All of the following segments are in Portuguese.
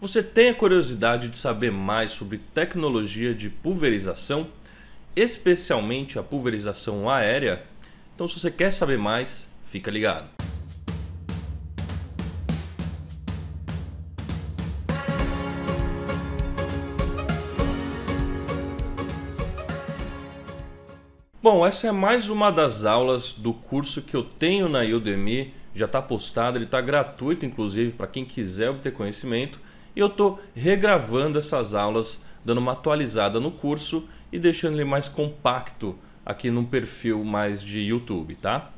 Você tem a curiosidade de saber mais sobre tecnologia de pulverização, especialmente a pulverização aérea? Então, se você quer saber mais, fica ligado. Bom, essa é mais uma das aulas do curso que eu tenho na Udemy. Já está postado, ele está gratuito inclusive para quem quiser obter conhecimento. E eu estou regravando essas aulas, dando uma atualizada no curso e deixando ele mais compacto aqui num perfil mais de YouTube, tá?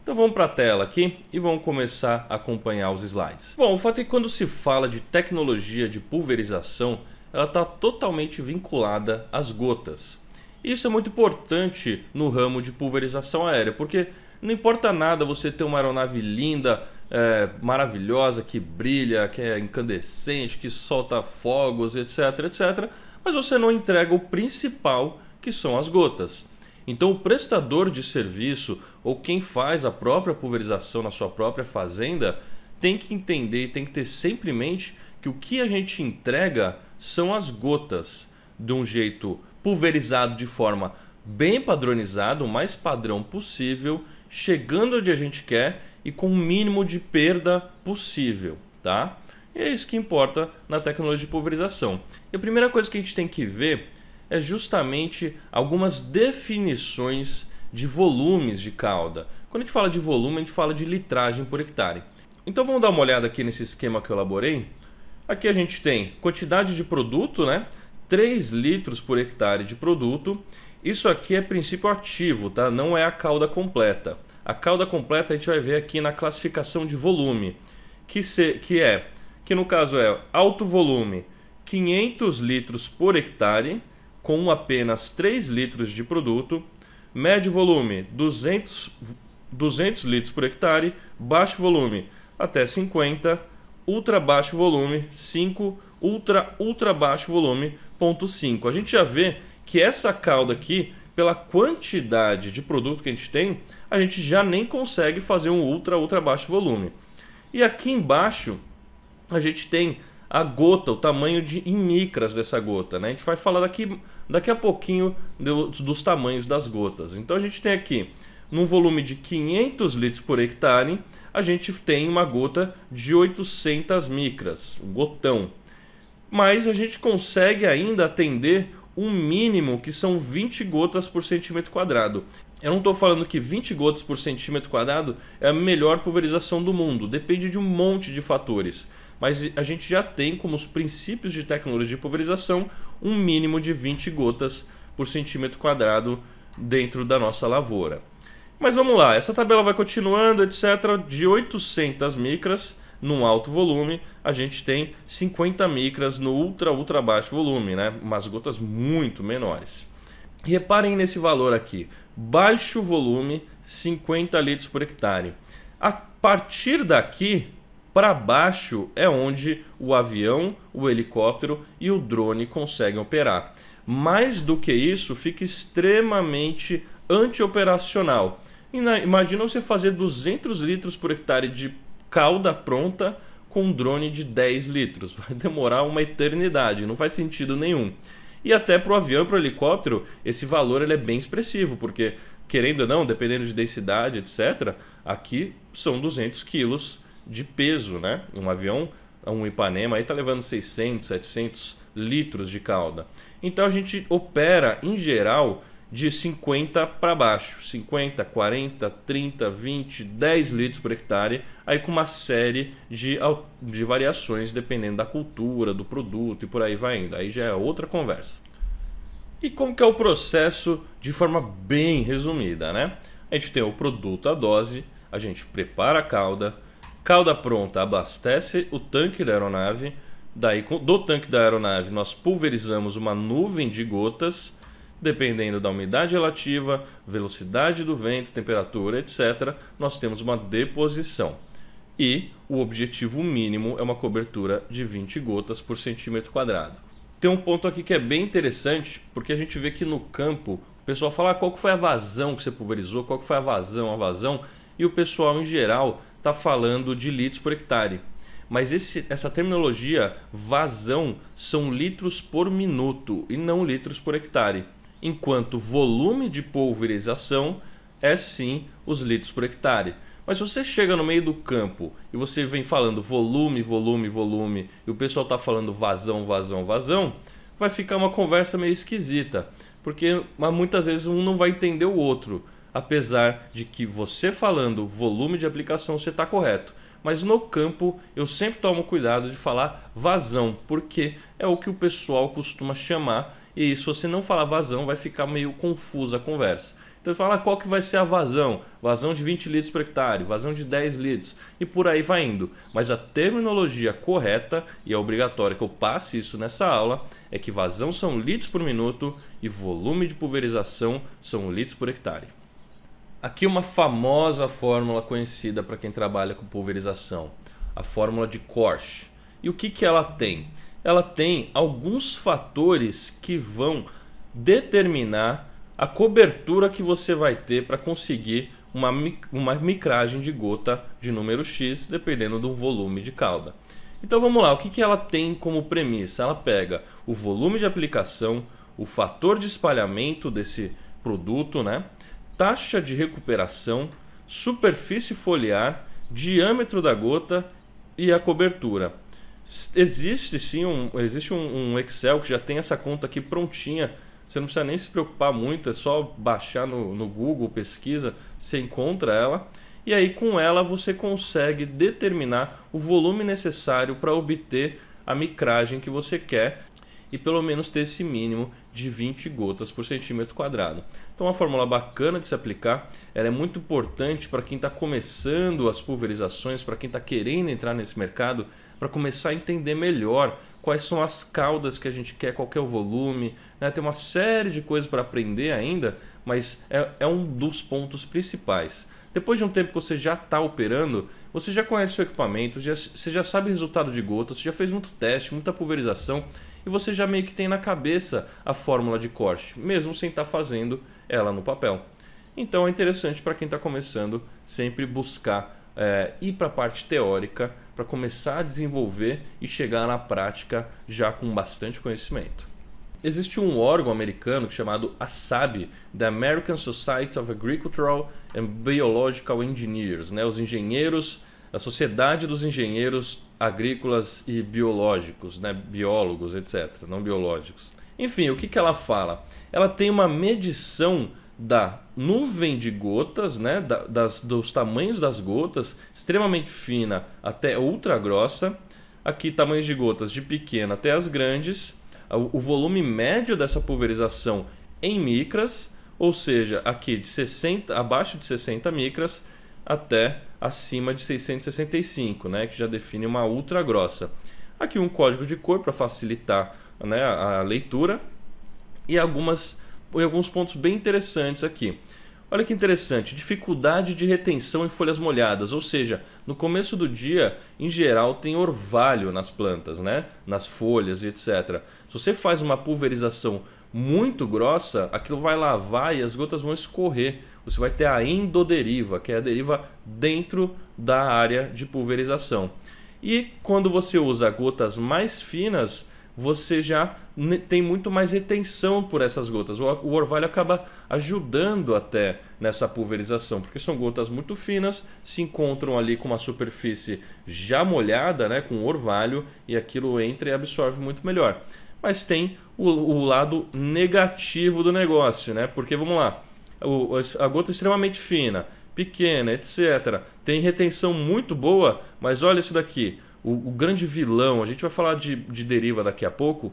Então vamos para a tela aqui e vamos começar a acompanhar os slides. Bom, o fato é que quando se fala de tecnologia de pulverização, ela está totalmente vinculada às gotas. Isso é muito importante no ramo de pulverização aérea, porque não importa nada você ter uma aeronave linda, maravilhosa, que brilha, que é incandescente, que solta fogos, etc, etc. Mas você não entrega o principal, que são as gotas. Então o prestador de serviço ou quem faz a própria pulverização na sua própria fazenda tem que entender e tem que ter sempre em mente que o que a gente entrega são as gotas de um jeito pulverizado de forma bem padronizada, o mais padrão possível, chegando onde a gente quer e com o mínimo de perda possível, tá? E é isso que importa na tecnologia de pulverização. E a primeira coisa que a gente tem que ver é justamente algumas definições de volumes de cauda. Quando a gente fala de volume, a gente fala de litragem por hectare. Então vamos dar uma olhada aqui nesse esquema que eu elaborei. Aqui a gente tem quantidade de produto, né? 3 litros por hectare de produto. Isso aqui é princípio ativo, tá? Não é a cauda completa. A cauda completa a gente vai ver aqui na classificação de volume, que no caso é alto volume 500 litros por hectare, com apenas 3 litros de produto, médio volume 200 litros por hectare, baixo volume até 50, ultra baixo volume 5, ultra baixo volume 0,5. A gente já vê que essa cauda aqui, pela quantidade de produto que a gente tem, a gente já nem consegue fazer um ultra baixo volume. E aqui embaixo a gente tem a gota, o tamanho em micras dessa gota, né? A gente vai falar daqui a pouquinho dos tamanhos das gotas. Então a gente tem aqui, num volume de 500 litros por hectare, a gente tem uma gota de 800 micras, um gotão. Mas a gente consegue ainda atender um mínimo que são 20 gotas por centímetro quadrado. Eu não estou falando que 20 gotas por centímetro quadrado é a melhor pulverização do mundo. Depende de um monte de fatores. Mas a gente já tem como os princípios de tecnologia de pulverização um mínimo de 20 gotas por centímetro quadrado dentro da nossa lavoura. Mas vamos lá, essa tabela vai continuando, etc. De 800 micras num alto volume, a gente tem 50 micras no ultra baixo volume, né? Umas gotas muito menores. E reparem nesse valor aqui, baixo volume 50 litros por hectare. A partir daqui para baixo é onde o avião, o helicóptero e o drone conseguem operar. Mais do que isso, fica extremamente anti-operacional. Imagina você fazer 200 litros por hectare de cauda pronta com um drone de 10 litros. Vai demorar uma eternidade, não faz sentido nenhum. E até para o avião e para o helicóptero, esse valor ele é bem expressivo, porque, querendo ou não, dependendo de densidade, etc., aqui são 200 quilos de peso, né? Um avião, um Ipanema, aí está levando 600, 700 litros de cauda. Então a gente opera, em geral, de 50 para baixo, 50, 40, 30, 20, 10 litros por hectare, aí com uma série de variações dependendo da cultura, do produto e por aí vai indo, aí já é outra conversa. E como que é o processo de forma bem resumida, né? A gente tem o produto, a dose, a gente prepara a cauda pronta abastece o tanque da aeronave, daí do tanque da aeronave nós pulverizamos uma nuvem de gotas. Dependendo da umidade relativa, velocidade do vento, temperatura, etc., nós temos uma deposição. E o objetivo mínimo é uma cobertura de 20 gotas por centímetro quadrado. Tem um ponto aqui que é bem interessante, porque a gente vê que no campo o pessoal fala qual que foi a vazão que você pulverizou, qual que foi a vazão, e o pessoal em geral está falando de litros por hectare. mas essa terminologia vazão são litros por minuto e não litros por hectare, enquanto volume de pulverização é sim os litros por hectare. Mas se você chega no meio do campo e você vem falando volume, volume, volume, e o pessoal está falando vazão, vazão, vazão, vai ficar uma conversa meio esquisita, porque muitas vezes um não vai entender o outro, apesar de que você falando volume de aplicação você está correto. Mas no campo eu sempre tomo cuidado de falar vazão, porque é o que o pessoal costuma chamar, e se você não falar vazão vai ficar meio confusa a conversa. Então fala qual que vai ser a vazão, vazão de 20 litros por hectare, vazão de 10 litros e por aí vai indo. Mas a terminologia correta, e é obrigatório que eu passe isso nessa aula, é que vazão são litros por minuto e volume de pulverização são litros por hectare. Aqui uma famosa fórmula conhecida para quem trabalha com pulverização, a fórmula de Korsch. E o que ela tem? Ela tem alguns fatores que vão determinar a cobertura que você vai ter para conseguir uma micragem de gota de número X, dependendo do volume de cauda. Então vamos lá, o que ela tem como premissa? Ela pega o volume de aplicação, o fator de espalhamento desse produto, né? Taxa de recuperação, superfície foliar, diâmetro da gota e a cobertura. Existe sim um Excel que já tem essa conta aqui prontinha. Você não precisa nem se preocupar muito, é só baixar no Google, pesquisa, você encontra ela. E aí com ela você consegue determinar o volume necessário para obter a micragem que você quer e pelo menos ter esse mínimo de 20 gotas por centímetro quadrado. Então uma fórmula bacana de se aplicar, ela é muito importante para quem está começando as pulverizações, para quem está querendo entrar nesse mercado, para começar a entender melhor quais são as caudas que a gente quer, qual que é o volume, né? Tem uma série de coisas para aprender ainda, mas é um dos pontos principais. Depois de um tempo que você já está operando, você já conhece o equipamento, você já sabe o resultado de gotas, você já fez muito teste, muita pulverização, e você já meio que tem na cabeça a fórmula de Korsch, mesmo sem estar fazendo ela no papel. Então é interessante para quem está começando sempre buscar ir para a parte teórica para começar a desenvolver e chegar na prática já com bastante conhecimento. Existe um órgão americano chamado ASAB, The American Society of Agricultural and Biological Engineers, né? Os engenheiros, a Sociedade dos Engenheiros Agrícolas e Biológicos, né? Biólogos, etc., não biológicos. Enfim, o que ela fala? Ela tem uma medição da nuvem de gotas, né? Dos tamanhos das gotas, extremamente fina até ultra grossa. Aqui tamanhos de gotas de pequena até as grandes. O volume médio dessa pulverização em micras, ou seja, aqui de 60, abaixo de 60 micras até acima de 665, né, que já define uma ultra grossa. Aqui um código de cor para facilitar, né, a leitura e alguns pontos bem interessantes aqui. Olha que interessante, dificuldade de retenção em folhas molhadas, ou seja, no começo do dia, em geral, tem orvalho nas plantas, né? Nas folhas e etc. Se você faz uma pulverização muito grossa, aquilo vai lavar e as gotas vão escorrer. Você vai ter a endoderiva, que é a deriva dentro da área de pulverização. E quando você usa gotas mais finas, você já tem muito mais retenção por essas gotas. O orvalho acaba ajudando até nessa pulverização, porque são gotas muito finas, se encontram ali com uma superfície já molhada, né, com orvalho, e aquilo entra e absorve muito melhor. Mas tem o lado negativo do negócio, né? Porque vamos lá, a gota é extremamente fina, pequena, etc. Tem retenção muito boa, mas olha isso daqui. O grande vilão, a gente vai falar de deriva daqui a pouco,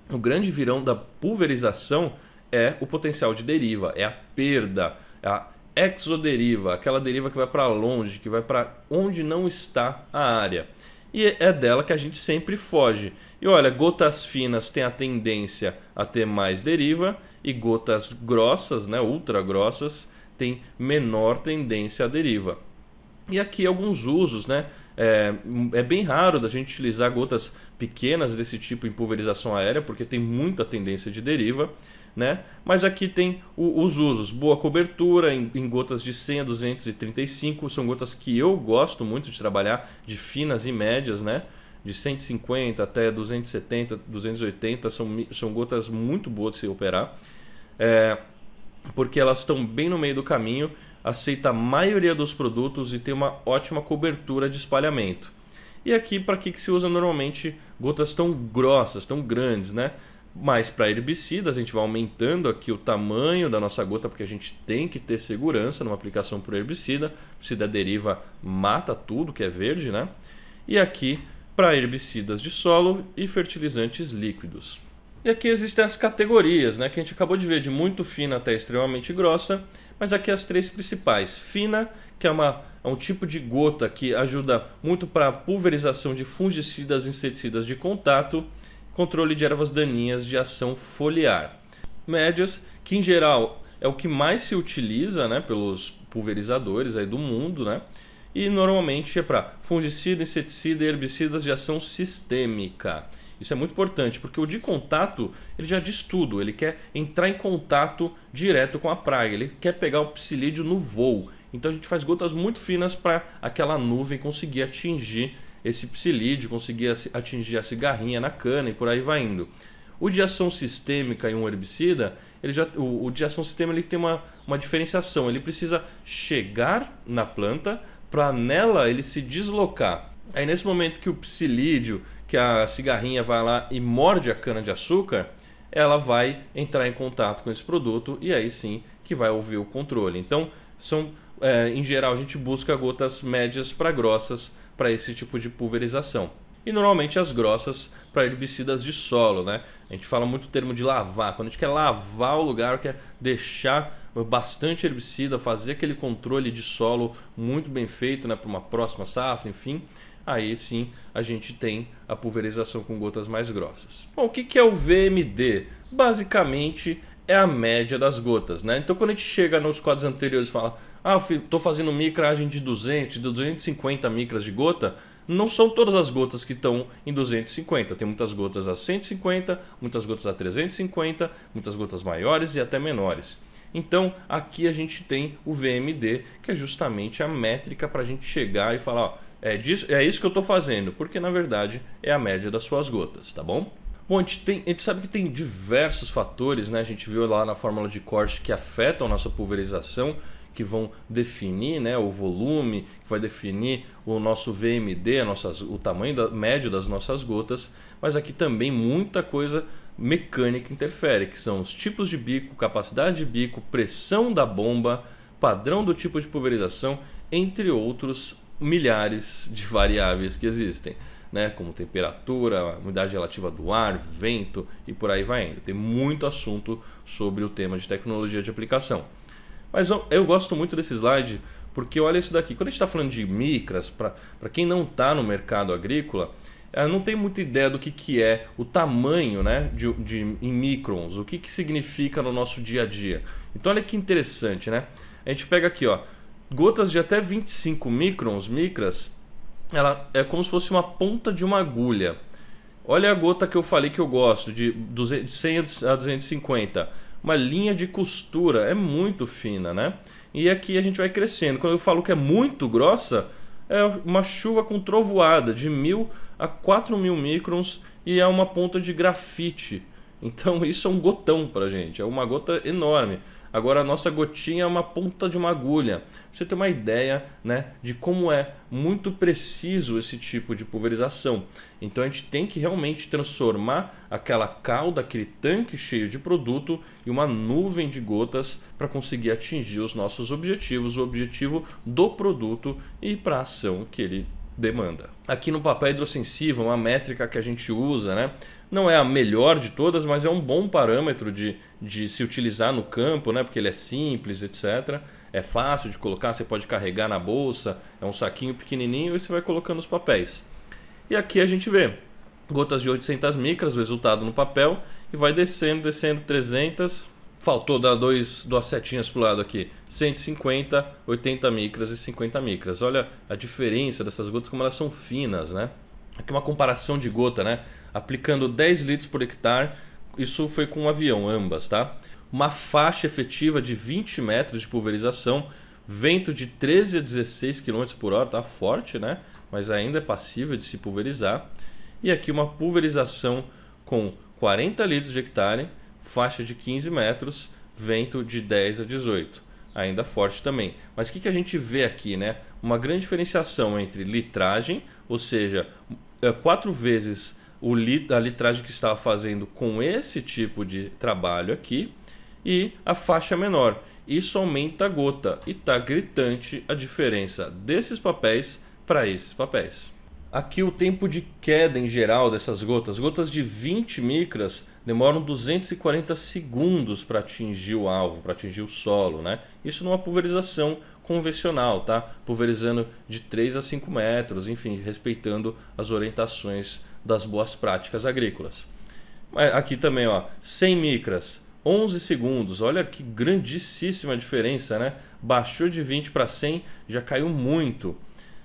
o grande vilão da pulverização é o potencial de deriva, é a perda, é a exoderiva, aquela deriva que vai para longe, que vai para onde não está a área. E é dela que a gente sempre foge. E olha, gotas finas têm a tendência a ter mais deriva e gotas grossas, né, ultra grossas, têm menor tendência à deriva. E aqui alguns usos, né? É bem raro da gente utilizar gotas pequenas desse tipo em pulverização aérea, porque tem muita tendência de deriva. né? Mas aqui tem os usos, boa cobertura em gotas de 100 a 235, são gotas que eu gosto muito de trabalhar, de finas e médias, né? De 150 até 270, 280, são gotas muito boas de se operar, porque elas estão bem no meio do caminho, aceita a maioria dos produtos e tem uma ótima cobertura de espalhamento. E aqui para que se usa normalmente gotas tão grossas, tão grandes, né? Mas para herbicidas a gente vai aumentando aqui o tamanho da nossa gota, porque a gente tem que ter segurança numa aplicação por herbicida. Se der deriva, mata tudo que é verde, né? E aqui para herbicidas de solo e fertilizantes líquidos. E aqui existem as categorias, né, que a gente acabou de ver, de muito fina até extremamente grossa, mas aqui as três principais. Fina, que é um tipo de gota que ajuda muito para pulverização de fungicidas e inseticidas de contato, controle de ervas daninhas de ação foliar. Médias, que em geral é o que mais se utiliza, né, pelos pulverizadores aí do mundo, né? E normalmente é para fungicida, inseticida e herbicidas de ação sistêmica. Isso é muito importante, porque o de contato ele já diz tudo, ele quer entrar em contato direto com a praga, ele quer pegar o psilídeo no voo. Então a gente faz gotas muito finas para aquela nuvem conseguir atingir esse psilídeo, conseguir atingir a cigarrinha na cana e por aí vai indo. O de ação sistêmica e um herbicida, o de ação sistêmica ele tem uma diferenciação, ele precisa chegar na planta para nela ele se deslocar. Aí nesse momento que o psilídeo, que a cigarrinha vai lá e morde a cana de açúcar, ela vai entrar em contato com esse produto e aí sim que vai ouvir o controle. Então em geral a gente busca gotas médias para grossas para esse tipo de pulverização. E normalmente as grossas para herbicidas de solo, né? A gente fala muito o termo de lavar. Quando a gente quer lavar o lugar, quer deixar bastante herbicida, fazer aquele controle de solo muito bem feito, né, para uma próxima safra, enfim, aí sim a gente tem a pulverização com gotas mais grossas. Bom, o que é o VMD? Basicamente é a média das gotas, né? Então quando a gente chega nos quadros anteriores e fala, estou fazendo micragem de 200, de 250 micras de gota, não são todas as gotas que estão em 250, tem muitas gotas a 150, muitas gotas a 350, muitas gotas maiores e até menores. Então aqui a gente tem o VMD, que é justamente a métrica para a gente chegar e falar, é isso que eu estou fazendo, porque na verdade é a média das suas gotas, tá bom? Bom, a gente sabe que tem diversos fatores, né? A gente viu lá na fórmula de Korsch que afetam a nossa pulverização, que vão definir, né, o volume, que vai definir o nosso VMD, o tamanho médio das nossas gotas, mas aqui também muita coisa mecânica interfere, que são os tipos de bico, capacidade de bico, pressão da bomba, padrão do tipo de pulverização, entre outros milhares de variáveis que existem, né, como temperatura, umidade relativa do ar, vento e por aí vai indo. Tem muito assunto sobre o tema de tecnologia de aplicação. Mas eu gosto muito desse slide porque olha isso daqui. Quando a gente está falando de micras, para quem não está no mercado agrícola, não tem muita ideia do que é o tamanho, né, em microns, o que significa no nosso dia a dia. Então olha que interessante, né? A gente pega aqui, ó, gotas de até 25 micras, ela é como se fosse uma ponta de uma agulha. Olha a gota que eu falei que eu gosto, de 100 a 250. Uma linha de costura, é muito fina, né? E aqui a gente vai crescendo. Quando eu falo que é muito grossa, é uma chuva com trovoada de 1000 a 4000 microns e é uma ponta de grafite. Então isso é um gotão pra gente, é uma gota enorme. Agora a nossa gotinha é uma ponta de uma agulha. Você tem uma ideia, né, de como é muito preciso esse tipo de pulverização. Então a gente tem que realmente transformar aquela calda, aquele tanque cheio de produto em uma nuvem de gotas para conseguir atingir os nossos objetivos, o objetivo do produto e para a ação que ele demanda. Aqui no papel hidrossensível, uma métrica que a gente usa, né? Não é a melhor de todas, mas é um bom parâmetro de se utilizar no campo, né? Porque ele é simples, etc. É fácil de colocar, você pode carregar na bolsa, é um saquinho pequenininho e você vai colocando os papéis. E aqui a gente vê gotas de 800 micras, o resultado no papel, e vai descendo 300, faltou dar duas setinhas para o lado aqui, 150, 80 micras e 50 micras. Olha a diferença dessas gotas, como elas são finas, né? Aqui uma comparação de gota, né? Aplicando 10 litros por hectare, Isso foi com um avião, ambas, tá? Uma faixa efetiva de 20 metros de pulverização, vento de 13 a 16 km por hora, tá forte, né? Mas ainda é passível de se pulverizar. E aqui uma pulverização com 40 litros de hectare, faixa de 15 metros, vento de 10 a 18. Ainda forte também. Mas o que a gente vê aqui, né? Uma grande diferenciação entre litragem, ou seja, 4 vezes a litragem que estava fazendo com esse tipo de trabalho aqui, e a faixa menor. Isso aumenta a gota e está gritante a diferença desses papéis para esses papéis. Aqui o tempo de queda em geral dessas gotas. Gotas de 20 micras demoram 240 segundos para atingir o alvo, para atingir o solo, né? Isso numa pulverização convencional, tá? Pulverizando de 3 a 5 metros, enfim, respeitando as orientações das boas práticas agrícolas. Aqui também, ó, 100 micras, 11 segundos. Olha que grandíssima diferença, né? Baixou de 20 para 100, já caiu muito.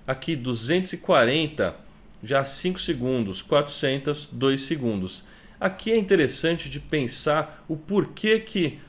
Aqui 240, já 5 segundos, 400, 2 segundos. Aqui é interessante de pensar o porquê que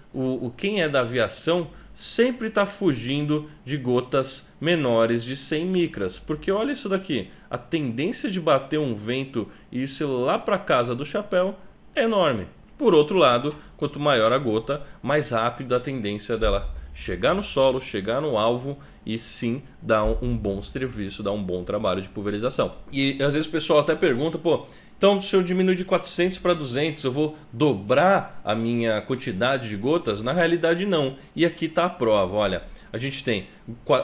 quem é da aviação sempre está fugindo de gotas menores de 100 micras. Porque olha isso daqui, a tendência de bater um vento e isso lá para casa do chapéu é enorme. Por outro lado, quanto maior a gota, mais rápido a tendência dela chegar no solo, chegar no alvo e sim dar um bom serviço, dar um bom trabalho de pulverização. E às vezes o pessoal até pergunta, pô, então se eu diminuir de 400 para 200 eu vou dobrar a minha quantidade de gotas? Na realidade não. E aqui está a prova, olha, a gente tem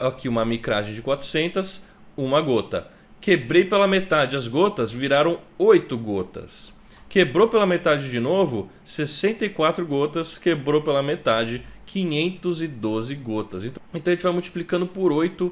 aqui uma micragem de 400, uma gota. Quebrei pela metade as gotas, viraram 8 gotas. Quebrou pela metade de novo, 64 gotas, quebrou pela metade, 512 gotas. Então a gente vai multiplicando por 8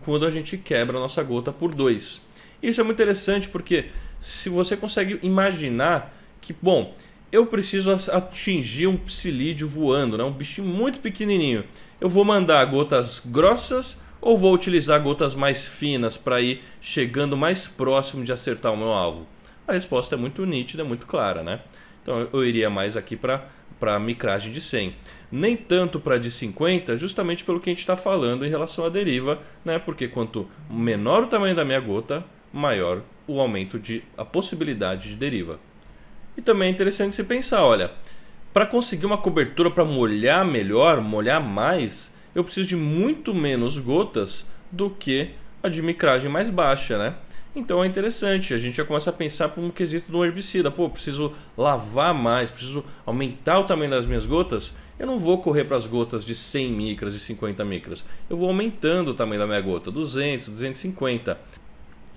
quando a gente quebra a nossa gota por 2. Isso é muito interessante porque se você consegue imaginar que, bom, eu preciso atingir um psilídeo voando, né? Um bichinho muito pequenininho. Eu vou mandar gotas grossas ou vou utilizar gotas mais finas para ir chegando mais próximo de acertar o meu alvo? A resposta é muito nítida, muito clara, né? Então eu iria mais aqui para a micragem de 100. Nem tanto para de 50, justamente pelo que a gente está falando em relação à deriva, né? Porque quanto menor o tamanho da minha gota, maior o aumento a possibilidade de deriva. E também é interessante se pensar, olha, para conseguir uma cobertura para molhar melhor, molhar mais, eu preciso de muito menos gotas do que a de micragem mais baixa, né? Então é interessante, a gente já começa a pensar por um quesito do herbicida. Pô, preciso lavar mais, preciso aumentar o tamanho das minhas gotas. Eu não vou correr para as gotas de 100 micras e 50 micras. Eu vou aumentando o tamanho da minha gota, 200, 250.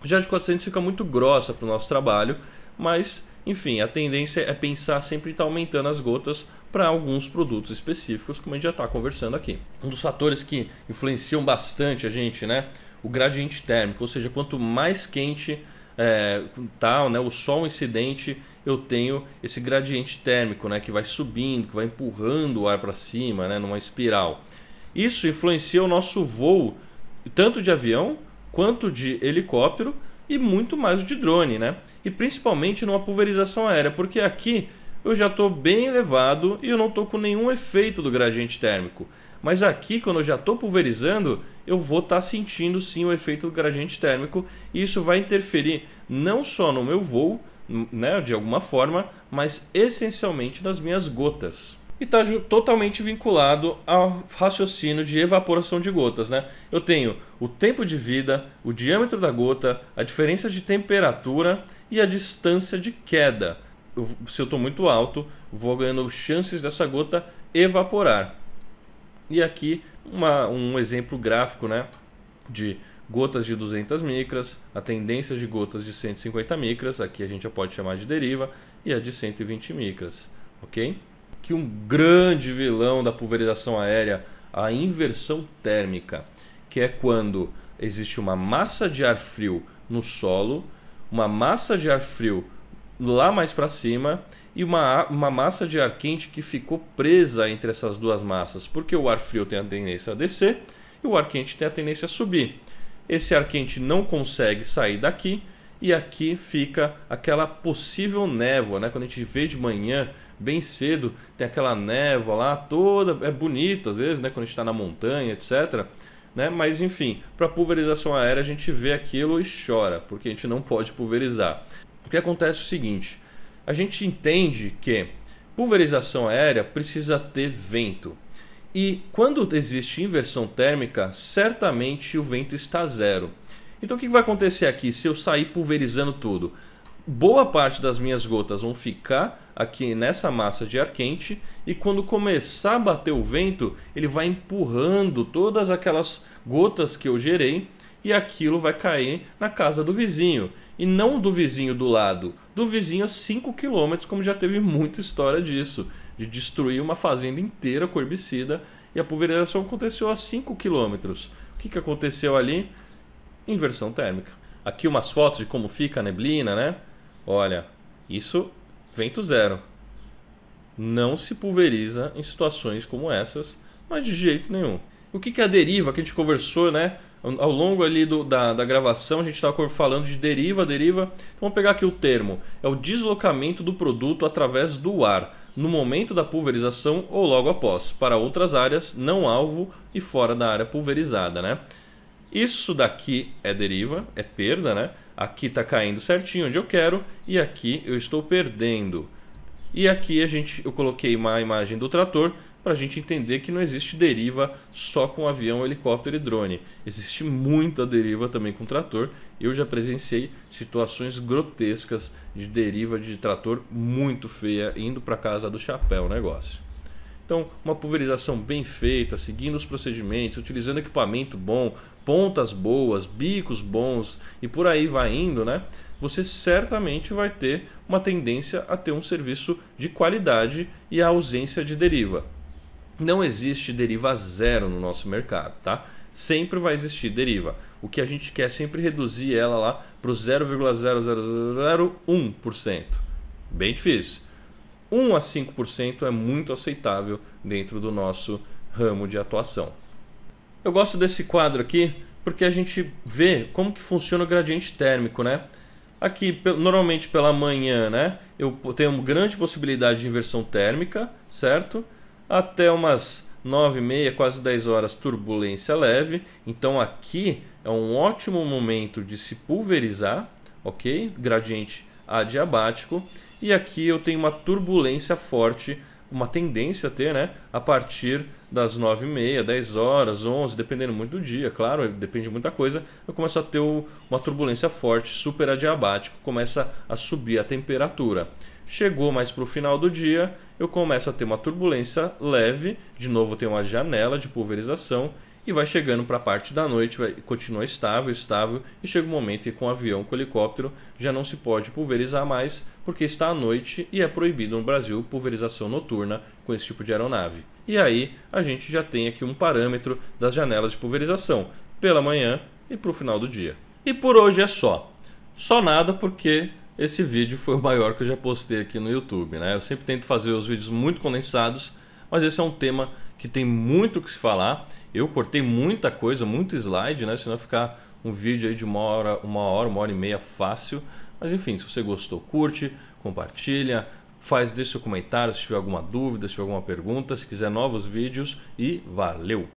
Já de 400 fica muito grossa para o nosso trabalho, mas enfim, a tendência é pensar sempre em estar aumentando as gotas para alguns produtos específicos, como a gente já está conversando aqui. Um dos fatores que influenciam bastante a gente, né? O gradiente térmico, ou seja, quanto mais quente tá, né, o sol incidente, eu tenho esse gradiente térmico, né, que vai subindo, que vai empurrando o ar para cima, né, numa espiral. Isso influencia o nosso voo, tanto de avião quanto de helicóptero e muito mais o de drone, né? E principalmente numa pulverização aérea, porque aqui eu já estou bem elevado e eu não estou com nenhum efeito do gradiente térmico. Mas aqui, quando eu já estou pulverizando, eu vou estar sentindo sim o efeito do gradiente térmico e isso vai interferir não só no meu voo, né, de alguma forma, mas essencialmente nas minhas gotas. E está totalmente vinculado ao raciocínio de evaporação de gotas, né? Eu tenho o tempo de vida, o diâmetro da gota, a diferença de temperatura e a distância de queda. Se eu estou muito alto, vou ganhando chances dessa gota evaporar. E aqui um exemplo gráfico, né, de gotas de 200 micras, a tendência de gotas de 150 micras, aqui a gente já pode chamar de deriva, e a de 120 micras, ok? Aqui um grande vilão da pulverização aérea, a inversão térmica, que é quando existe uma massa de ar frio no solo, uma massa de ar frio lá mais para cima e uma massa de ar quente que ficou presa entre essas duas massas, porque o ar frio tem a tendência a descer e o ar quente tem a tendência a subir. Esse ar quente não consegue sair daqui e aqui fica aquela possível névoa, né? Quando a gente vê de manhã, bem cedo, tem aquela névoa lá toda, é bonito às vezes, né? Quando a gente está na montanha, etc. Né? Mas enfim, para pulverização aérea a gente vê aquilo e chora, porque a gente não pode pulverizar. O que acontece é o seguinte, a gente entende que pulverização aérea precisa ter vento. E quando existe inversão térmica, certamente o vento está zero. Então o que vai acontecer aqui se eu sair pulverizando tudo? Boa parte das minhas gotas vão ficar aqui nessa massa de ar quente e quando começar a bater o vento, ele vai empurrando todas aquelas gotas que eu gerei e aquilo vai cair na casa do vizinho. E não do vizinho do lado, do vizinho a 5 km, como já teve muita história disso, de destruir uma fazenda inteira com herbicida e a pulverização aconteceu a 5 km. O que aconteceu ali? Inversão térmica. Aqui umas fotos de como fica a neblina, né? Olha, isso vento zero. Não se pulveriza em situações como essas, mas de jeito nenhum. O que é a deriva que a gente conversou, né? Ao longo ali da gravação a gente estava falando de deriva. Então vamos pegar aqui o termo. É o deslocamento do produto através do ar, no momento da pulverização ou logo após, para outras áreas não alvo e fora da área pulverizada, né? Isso daqui é deriva, é perda, né? Aqui está caindo certinho onde eu quero e aqui eu estou perdendo. E aqui eu coloquei uma imagem do trator para a gente entender que não existe deriva só com avião, helicóptero e drone. Existe muita deriva também com trator. Eu já presenciei situações grotescas de deriva de trator muito feia, indo para casa do chapéu o negócio. Então, uma pulverização bem feita, seguindo os procedimentos, utilizando equipamento bom, pontas boas, bicos bons e por aí vai indo, né? Você certamente vai ter uma tendência a ter um serviço de qualidade e a ausência de deriva. Não existe deriva zero no nosso mercado, tá? Sempre vai existir deriva. O que a gente quer é sempre reduzir ela lá para o 0,0001%. Bem difícil. 1 a 5% é muito aceitável dentro do nosso ramo de atuação. Eu gosto desse quadro aqui porque a gente vê como que funciona o gradiente térmico, né? Aqui, normalmente pela manhã, né, eu tenho uma grande possibilidade de inversão térmica, certo? Até umas 9h30, quase 10 horas, turbulência leve. Então aqui é um ótimo momento de se pulverizar, ok? Gradiente adiabático. E aqui eu tenho uma turbulência forte, uma tendência a ter, né? A partir das 9h30, 10 horas, 11, dependendo muito do dia, claro, depende de muita coisa, eu começo a ter uma turbulência forte, super adiabático, começa a subir a temperatura. Chegou mais para o final do dia, eu começo a ter uma turbulência leve, de novo tem uma janela de pulverização e vai chegando para a parte da noite, continua estável e chega um momento que com avião, com helicóptero já não se pode pulverizar mais porque está à noite e é proibido no Brasil pulverização noturna com esse tipo de aeronave. E aí a gente já tem aqui um parâmetro das janelas de pulverização pela manhã e para o final do dia. E por hoje é só. Só nada porque esse vídeo foi o maior que eu já postei aqui no YouTube, né? Eu sempre tento fazer os vídeos muito condensados, mas esse é um tema que tem muito o que se falar. Eu cortei muita coisa, muito slide, né? Senão ficar um vídeo aí de uma hora e meia fácil. Mas enfim, se você gostou, curte, compartilha, deixa seu comentário se tiver alguma dúvida, se tiver alguma pergunta, se quiser novos vídeos e valeu!